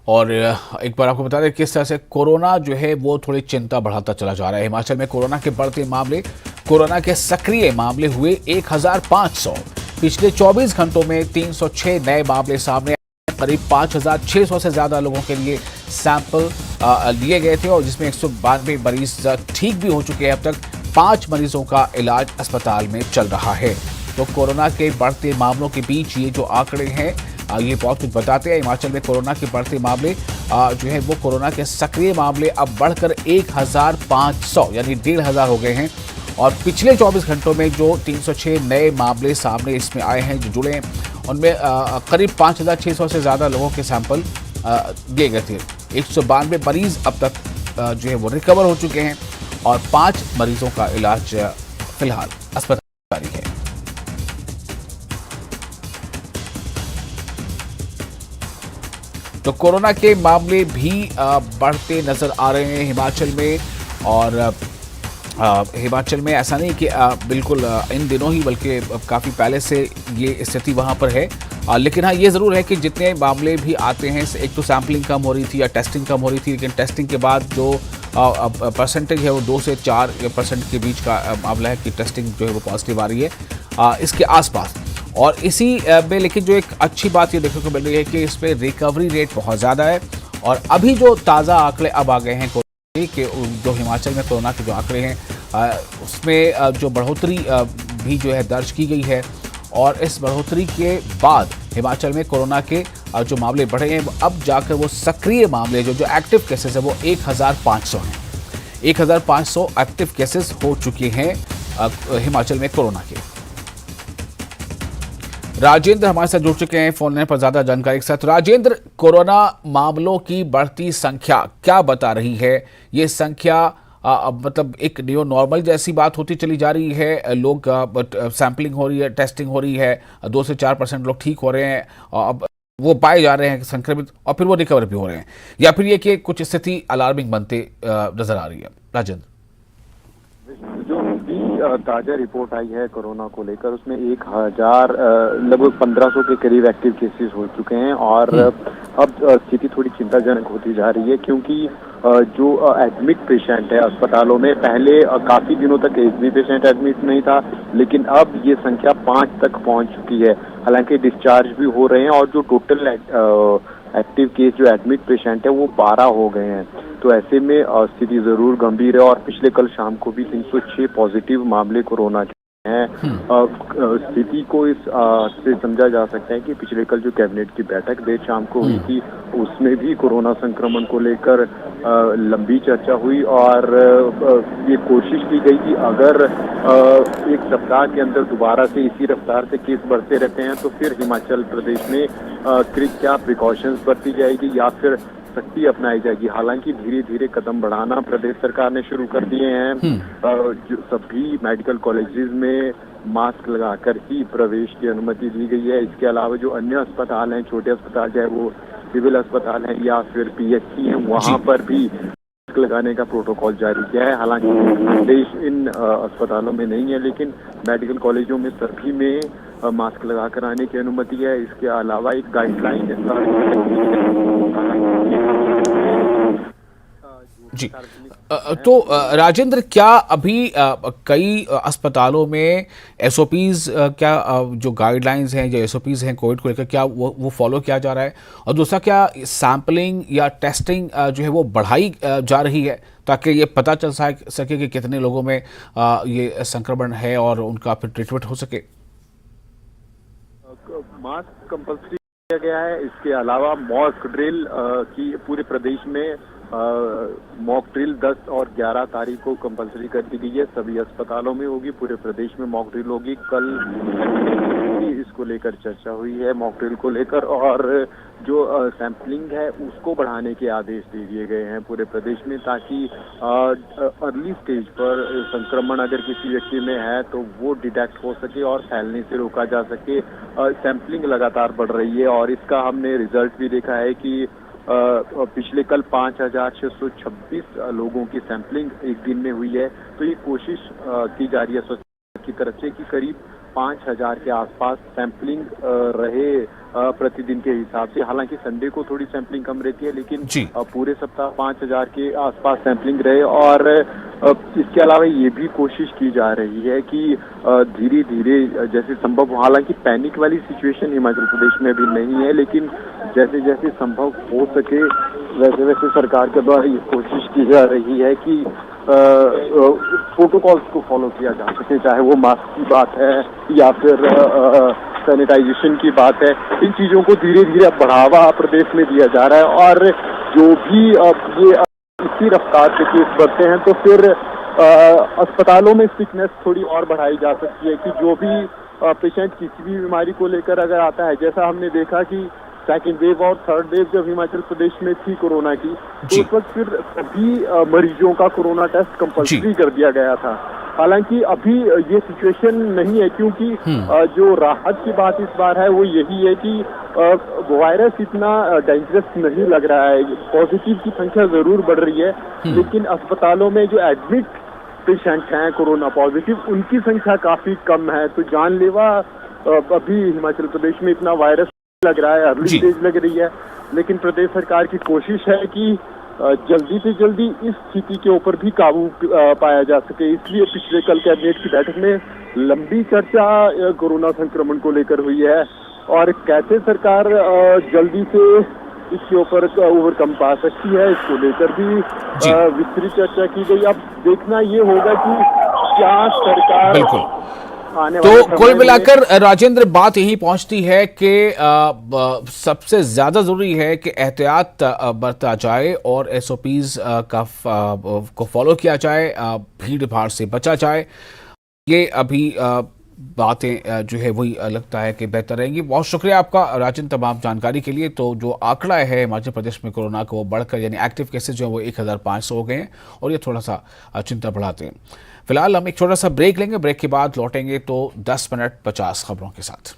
और एक बार आपको बता दें किस तरह से कोरोना जो है वो थोड़ी चिंता बढ़ाता चला जा रहा है। हिमाचल में कोरोना के बढ़ते मामले, कोरोना के सक्रिय मामले हुए 1500। पिछले 24 घंटों में 306 नए मामले सामने आए। करीब 5600 से ज्यादा लोगों के लिए सैंपल लिए गए थे और जिसमें 192 मरीज ठीक भी हो चुके हैं। अब तक 5 मरीजों का इलाज अस्पताल में चल रहा है। तो कोरोना के बढ़ते मामलों के बीच ये जो आंकड़े हैं ये बहुत कुछ बताते हैं। हिमाचल में कोरोना के बढ़ते मामले जो है वो कोरोना के सक्रिय मामले अब बढ़कर 1500 यानी 1500 हो गए हैं। और पिछले 24 घंटों में जो 306 नए मामले सामने इसमें आए हैं जो जुड़े हैं उनमें करीब 5600 से ज़्यादा लोगों के सैंपल लिए गए थे। 192 मरीज अब तक जो है वो रिकवर हो चुके हैं और 5 मरीजों का इलाज फिलहाल अस्पताल में जारी है। तो कोरोना के मामले भी बढ़ते नजर आ रहे हैं हिमाचल में। और हिमाचल में ऐसा नहीं कि बिल्कुल इन दिनों ही, बल्कि काफ़ी पहले से ये स्थिति वहाँ पर है। लेकिन हाँ, ये ज़रूर है कि जितने मामले भी आते हैं, एक तो सैम्पलिंग कम हो रही थी या टेस्टिंग कम हो रही थी, लेकिन टेस्टिंग के बाद जो परसेंटेज है वो 2 से 4% के बीच का मामला है कि टेस्टिंग जो है वो पॉजिटिव आ रही है इसके आसपास। और इसी में लेकिन जो एक अच्छी बात ये देखने को मिल रही है कि इस पर रिकवरी रेट बहुत ज़्यादा है। और अभी जो ताज़ा आंकड़े अब आ गए हैं कि जो हिमाचल में कोरोना के जो आंकड़े हैं उसमें जो बढ़ोतरी भी जो है दर्ज की गई है। और इस बढ़ोतरी के बाद हिमाचल में कोरोना के जो मामले बढ़े हैं अब जाकर वो सक्रिय मामले जो एक्टिव केसेस है वो 1500 हैं। 1500 एक्टिव केसेस हो चुके हैं हिमाचल में कोरोना के। राजेंद्र हमारे साथ जुड़ चुके हैं फोन लाइन पर ज्यादा जानकारी के साथ। राजेंद्र, कोरोना मामलों की बढ़ती संख्या क्या बता रही है? ये संख्या मतलब एक न्यू नॉर्मल जैसी बात होती चली जा रही है? लोग सैंपलिंग हो रही है, टेस्टिंग हो रही है, 2 से 4% लोग ठीक हो रहे हैं, अब वो पाए जा रहे हैं संक्रमित और फिर वो रिकवर भी हो रहे हैं, या फिर ये कि कुछ स्थिति अलार्मिंग बनते नजर आ रही है? राजेंद्र, जो ताजा रिपोर्ट आई है कोरोना को लेकर उसमें 1000 लगभग 1500 के करीब एक्टिव केसेस हो चुके हैं और अब स्थिति थोड़ी चिंताजनक होती जा रही है क्योंकि जो एडमिट पेशेंट है अस्पतालों में, पहले काफी दिनों तक एक भी पेशेंट एडमिट नहीं था, लेकिन अब ये संख्या 5 तक पहुंच चुकी है। हालांकि डिस्चार्ज भी हो रहे हैं और जो टोटल एक्टिव केस जो एडमिट पेशेंट है वो 12 हो गए हैं। तो ऐसे में स्थिति जरूर गंभीर है और पिछले कल शाम को भी 306 पॉजिटिव मामले कोरोना के हैं। स्थिति को इस से समझा जा सकता है कि पिछले कल जो कैबिनेट की बैठक देर शाम को हुई थी उसमें भी कोरोना संक्रमण को लेकर लंबी चर्चा हुई और ये कोशिश की गई कि अगर एक सप्ताह के अंदर दोबारा से इसी रफ्तार से केस बढ़ते रहते हैं तो फिर हिमाचल प्रदेश में क्या प्रिकॉशंस बरती जाएगी या फिर सख्ती अपनाई जाएगी। हालांकि धीरे धीरे कदम बढ़ाना प्रदेश सरकार ने शुरू कर दिए हैं। जो सभी मेडिकल कॉलेजेस में मास्क लगाकर ही प्रवेश की अनुमति दी गई है। इसके अलावा जो अन्य अस्पताल हैं, छोटे अस्पताल चाहे वो सिविल अस्पताल हैं या फिर पीएचसी हैं, वहां पर भी मास्क लगाने का प्रोटोकॉल जारी किया है। हालांकि देश इन अस्पतालों में नहीं है, लेकिन मेडिकल कॉलेजों में सभी में मास्क लगा कर आने की अनुमति है। इसके अलावा एक गाइडलाइन जी। तो राजेंद्र, क्या अभी कई अस्पतालों में एसओपीज क्या जो गाइडलाइंस हैं, जो एसओपीज हैं कोविड को लेकर, क्या वो फॉलो किया जा रहा है? और दूसरा, क्या सैम्पलिंग या टेस्टिंग जो है वो बढ़ाई जा रही है ताकि ये पता चल सके कि कितने लोगों में ये संक्रमण है और उनका फिर ट्रीटमेंट हो सके? मास्क कंपल्सरी किया गया है। इसके अलावा मॉक ड्रिल की पूरे प्रदेश में मॉक ड्रिल 10 और 11 तारीख को कंपल्सरी कर दी गई है। सभी अस्पतालों में होगी, पूरे प्रदेश में मॉक ड्रिल होगी। कल इसको लेकर चर्चा हुई है मॉक ड्रिल को लेकर, और जो सैंपलिंग है उसको बढ़ाने के आदेश दे दिए गए हैं पूरे प्रदेश में ताकि अर्ली स्टेज पर संक्रमण अगर किसी व्यक्ति में है तो वो डिटेक्ट हो सके और फैलने से रोका जा सके। सैंपलिंग लगातार बढ़ रही है और इसका हमने रिजल्ट भी देखा है कि पिछले कल 5626 लोगों की सैंपलिंग एक दिन में हुई है। तो ये कोशिश की जा रही है स्वास्थ्य की तरफ से कि करीब 5,000 के आसपास सैंपलिंग रहे प्रतिदिन के हिसाब से। हालांकि संडे को थोड़ी सैंपलिंग कम रहती है, लेकिन जी। पूरे सप्ताह 5,000 के आसपास सैंपलिंग रहे। और इसके अलावा ये भी कोशिश की जा रही है कि धीरे धीरे जैसे संभव हो, हालांकि पैनिक वाली सिचुएशन हिमाचल प्रदेश में अभी नहीं है, लेकिन जैसे जैसे संभव हो सके वैसे वैसे सरकार के द्वारा ये कोशिश की जा रही है कि प्रोटोकॉल्स को फॉलो किया जा सके, चाहे वो मास्क की बात है या फिर सैनिटाइजेशन की बात है। इन चीजों को धीरे धीरे अब बढ़ावा प्रदेश में दिया जा रहा है। और जो भी ये इसी रफ्तार से केस बढ़ते हैं तो फिर अस्पतालों में स्टिकनेस थोड़ी और बढ़ाई जा सकती है कि जो भी पेशेंट किसी भी बीमारी को लेकर अगर आता है, जैसा हमने देखा कि सेकेंड वेव और थर्ड वेव जब हिमाचल प्रदेश में थी कोरोना की, तो उस वक्त फिर सभी मरीजों का कोरोना टेस्ट कंपल्सरी कर दिया गया था। हालांकि अभी ये सिचुएशन नहीं है, क्योंकि जो राहत की बात इस बार है वो यही है कि वायरस इतना डेंजरस नहीं लग रहा है। पॉजिटिव की संख्या जरूर बढ़ रही है, लेकिन अस्पतालों में जो एडमिट पेशेंट हैं कोरोना पॉजिटिव, उनकी संख्या काफी कम है। तो जानलेवा अभी हिमाचल प्रदेश में इतना वायरस लग रहा है, अर्ली स्टेज लग रही है, लेकिन प्रदेश सरकार की कोशिश है कि जल्दी से जल्दी इस स्थिति के ऊपर भी काबू पाया जा सके। इसलिए पिछले कल कैबिनेट की बैठक में लंबी चर्चा कोरोना संक्रमण को लेकर हुई है और कैसे सरकार जल्दी से इसके ऊपर ओवरकम पा सकती है, इसको लेकर भी विस्तृत चर्चा की गई। अब देखना ये होगा कि क्या सरकार तो कुल मिलाकर राजेंद्र बात यही पहुंचती है कि सबसे ज्यादा जरूरी है कि एहतियात बरता जाए और एसओपीज को फॉलो किया जाए, भीड़ भाड़ से बचा जाए। ये अभी बातें जो है वही लगता है कि बेहतर रहेंगी। बहुत शुक्रिया आपका राजेंद्र तमाम जानकारी के लिए। तो जो आंकड़ा है हिमाचल प्रदेश में कोरोना को बढ़कर यानी एक्टिव केसेज जो है वो 1,500 हो गए हैं और ये थोड़ा सा चिंता बढ़ाते हैं। फिलहाल हम एक छोटा सा ब्रेक लेंगे, ब्रेक के बाद लौटेंगे तो 10 मिनट 50 खबरों के साथ।